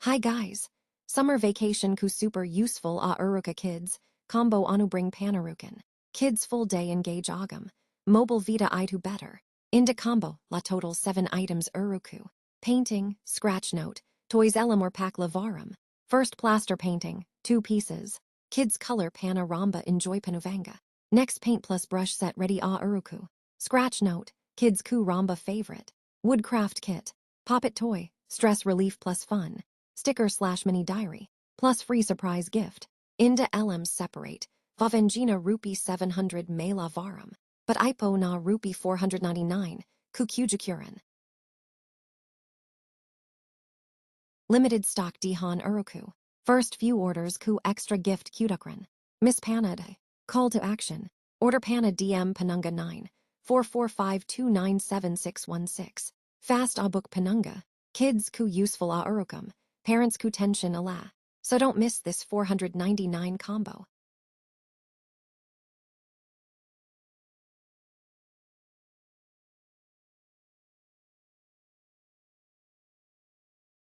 Hi guys! Summer vacation ku super useful uruka kids, combo anu bring panarukan. Kids full day engage agam. Mobile vita itu better. Indha combo, la total 7 items uruku. Painting, scratch note, toys elamor pack lavaram. First plaster painting, 2 pieces. Kids color pana ramba enjoy panuvanga. Next paint plus brush set ready uruku. Scratch note, kids ku ramba favorite. Woodcraft kit. Popit Toy, stress relief plus fun. Sticker/mini diary, plus free surprise gift. Indha elms separate. Vavengina rupee 700 mela varam. But ipo na rupee 499, kukujakuran. Limited stock dihan uruku. First few orders ku extra gift kudukran. Miss Pannadhe. Call to action. Order Panna DM Pannunga 9 445297616. Fast book Pannunga. Kids ku useful urukam. Parents ku tension ala. So don't miss this 499 combo.